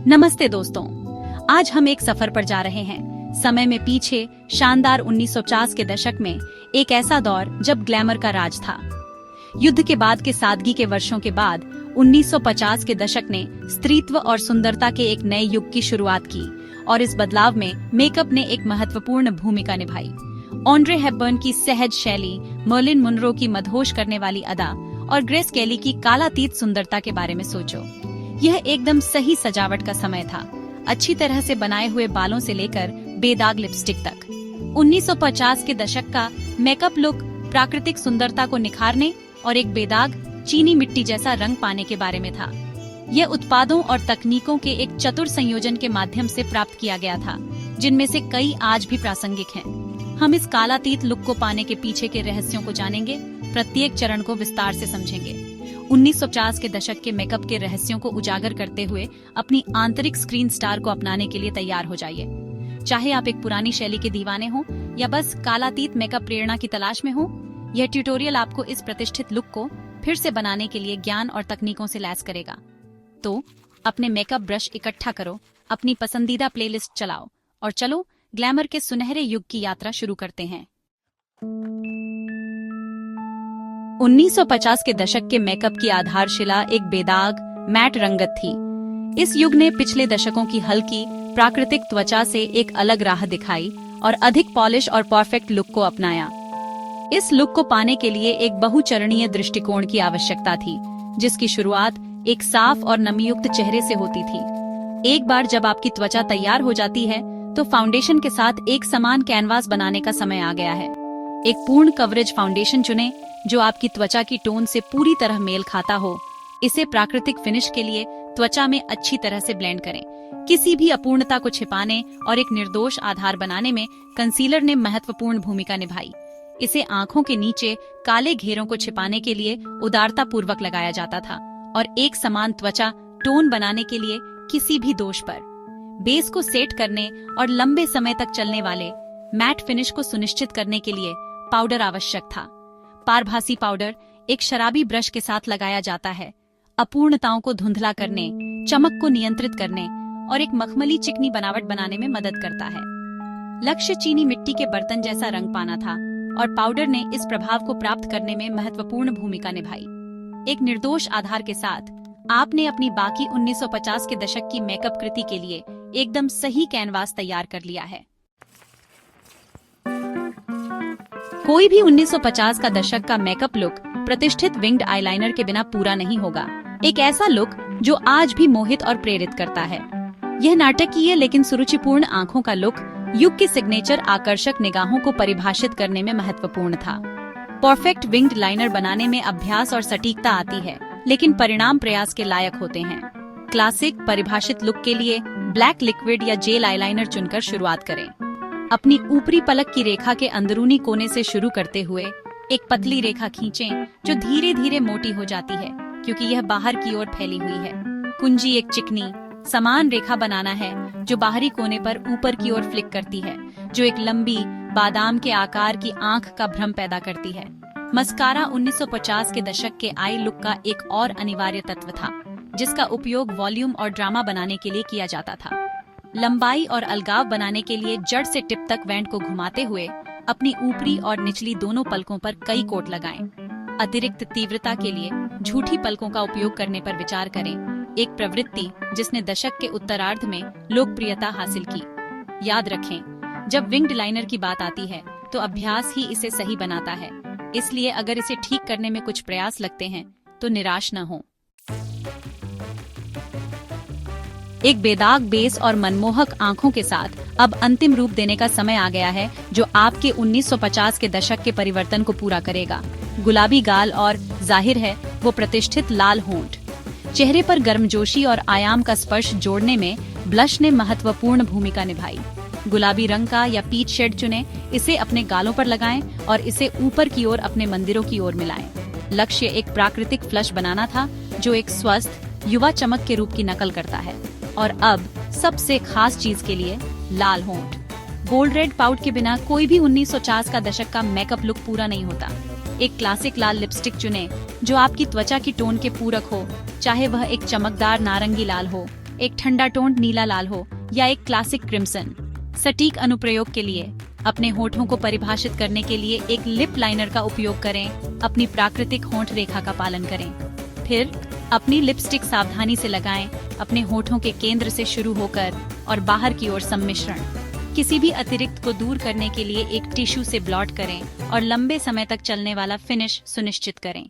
नमस्ते दोस्तों, आज हम एक सफर पर जा रहे हैं समय में पीछे, शानदार 1950 के दशक में। एक ऐसा दौर जब ग्लैमर का राज था। युद्ध के बाद के सादगी के वर्षों के बाद 1950 के दशक ने स्त्रीत्व और सुंदरता के एक नए युग की शुरुआत की और इस बदलाव में मेकअप ने एक महत्वपूर्ण भूमिका निभाई। ऑड्रे हेपबर्न की सहज शैली, मर्लिन मुनरो की मदहोश करने वाली अदा और ग्रेस केली की कालातीत सुंदरता के बारे में सोचो। यह एकदम सही सजावट का समय था, अच्छी तरह से बनाए हुए बालों से लेकर बेदाग लिपस्टिक तक। 1950 के दशक का मेकअप लुक प्राकृतिक सुंदरता को निखारने और एक बेदाग चीनी मिट्टी जैसा रंग पाने के बारे में था। यह उत्पादों और तकनीकों के एक चतुर संयोजन के माध्यम से प्राप्त किया गया था, जिनमें से कई आज भी प्रासंगिक हैं। हम इस कालातीत लुक को पाने के पीछे के रहस्यों को जानेंगे, प्रत्येक चरण को विस्तार से समझेंगे। 1950 के दशक के मेकअप के रहस्यों को उजागर करते हुए अपनी आंतरिक स्क्रीन स्टार को अपनाने के लिए तैयार हो जाइए। चाहे आप एक पुरानी शैली के दीवाने हो या बस कालातीत मेकअप प्रेरणा की तलाश में हो, यह ट्यूटोरियल आपको इस प्रतिष्ठित लुक को फिर से बनाने के लिए ज्ञान और तकनीकों से लैस करेगा। तो अपने मेकअप ब्रश इकट्ठा करो, अपनी पसंदीदा प्लेलिस्ट चलाओ और चलो ग्लैमर के सुनहरे युग की यात्रा शुरू करते हैं। 1950 के दशक के मेकअप की आधारशिला एक बेदाग मैट रंगत थी। इस युग ने पिछले दशकों की हल्की प्राकृतिक त्वचा से एक अलग राह दिखाई और अधिक पॉलिश और परफेक्ट लुक को अपनाया। इस लुक को पाने के लिए एक बहुचरणीय दृष्टिकोण की आवश्यकता थी, जिसकी शुरुआत एक साफ और नमीयुक्त चेहरे से होती थी। एक बार जब आपकी त्वचा तैयार हो जाती है, तो फाउंडेशन के साथ एक समान कैनवास बनाने का समय आ गया है। एक पूर्ण कवरेज फाउंडेशन चुनें जो आपकी त्वचा की टोन से पूरी तरह मेल खाता हो। इसे प्राकृतिक फिनिश के लिए त्वचा में अच्छी तरह से ब्लेंड करें। किसी भी अपूर्णता को छिपाने और एक निर्दोष आधार बनाने में कंसीलर ने महत्वपूर्ण भूमिका निभाई। इसे आंखों के नीचे काले घेरों को छिपाने के लिए उदारता पूर्वक लगाया जाता था और एक समान त्वचा टोन बनाने के लिए किसी भी दोष पर बेस को सेट करने और लंबे समय तक चलने वाले मैट फिनिश को सुनिश्चित करने के लिए पाउडर आवश्यक था। पारभासी पाउडर एक शराबी ब्रश के साथ लगाया जाता है, अपूर्णताओं को धुंधला करने, चमक को नियंत्रित करने और एक मखमली चिकनी बनावट बनाने में मदद करता है। लक्ष्य चीनी मिट्टी के बर्तन जैसा रंग पाना था और पाउडर ने इस प्रभाव को प्राप्त करने में महत्वपूर्ण भूमिका निभाई। एक निर्दोष आधार के साथ आपने अपनी बाकी 1950 के दशक की मेकअप कृति के लिए एकदम सही कैनवास तैयार कर लिया है। कोई भी 1950 का दशक का मेकअप लुक प्रतिष्ठित विंग्ड आईलाइनर के बिना पूरा नहीं होगा। एक ऐसा लुक जो आज भी मोहित और प्रेरित करता है। यह नाटकीय लेकिन सुरुचिपूर्ण आंखों का लुक युग के सिग्नेचर आकर्षक निगाहों को परिभाषित करने में महत्वपूर्ण था। परफेक्ट विंग्ड लाइनर बनाने में अभ्यास और सटीकता आती है, लेकिन परिणाम प्रयास के लायक होते हैं। क्लासिक परिभाषित लुक के लिए ब्लैक लिक्विड या जेल आईलाइनर चुनकर शुरुआत करें। अपनी ऊपरी पलक की रेखा के अंदरूनी कोने से शुरू करते हुए एक पतली रेखा खींचें जो धीरे धीरे मोटी हो जाती है, क्योंकि यह बाहर की ओर फैली हुई है। कुंजी एक चिकनी समान रेखा बनाना है जो बाहरी कोने पर ऊपर की ओर फ्लिक करती है, जो एक लंबी बादाम के आकार की आंख का भ्रम पैदा करती है। मस्कारा 1950 के दशक के आई लुक का एक और अनिवार्य तत्व था, जिसका उपयोग वॉल्यूम और ड्रामा बनाने के लिए किया जाता था। लंबाई और अलगाव बनाने के लिए जड़ से टिप तक वैंड को घुमाते हुए अपनी ऊपरी और निचली दोनों पलकों पर कई कोट लगाएं। अतिरिक्त तीव्रता के लिए झूठी पलकों का उपयोग करने पर विचार करें, एक प्रवृत्ति जिसने दशक के उत्तरार्ध में लोकप्रियता हासिल की। याद रखें, जब विंग्ड लाइनर की बात आती है तो अभ्यास ही इसे सही बनाता है, इसलिए अगर इसे ठीक करने में कुछ प्रयास लगते हैं तो निराश न हो। एक बेदाग बेस और मनमोहक आंखों के साथ अब अंतिम रूप देने का समय आ गया है, जो आपके 1950 के दशक के परिवर्तन को पूरा करेगा। गुलाबी गाल और जाहिर है वो प्रतिष्ठित लाल होंठ। चेहरे पर गर्मजोशी और आयाम का स्पर्श जोड़ने में ब्लश ने महत्वपूर्ण भूमिका निभाई। गुलाबी रंग का या पीच शेड चुनें, इसे अपने गालों पर लगाएं और इसे ऊपर की ओर अपने मंदिरों की ओर मिलाएं। लक्ष्य एक प्राकृतिक फ्लश बनाना था जो एक स्वस्थ युवा चमक के रूप की नकल करता है। और अब सबसे खास चीज के लिए लाल होंठ। गोल्ड रेड पाउडर के बिना कोई भी 1950 का दशक का मेकअप लुक पूरा नहीं होता। एक क्लासिक लाल लिपस्टिक चुनें जो आपकी त्वचा की टोन के पूरक हो, चाहे वह एक चमकदार नारंगी लाल हो एक ठंडा टोन्ड नीला लाल हो या एक क्लासिक क्रिम्सन। सटीक अनुप्रयोग के लिए अपने होठों को परिभाषित करने के लिए एक लिप लाइनर का उपयोग करें। अपनी प्राकृतिक होंठ रेखा का पालन करें। फिर अपनी लिपस्टिक सावधानी से लगाएं, अपने होठों के केंद्र से शुरू होकर और बाहर की ओर सम्मिश्रण। किसी भी अतिरिक्त को दूर करने के लिए एक टिश्यू से ब्लॉट करें और लंबे समय तक चलने वाला फिनिश सुनिश्चित करें।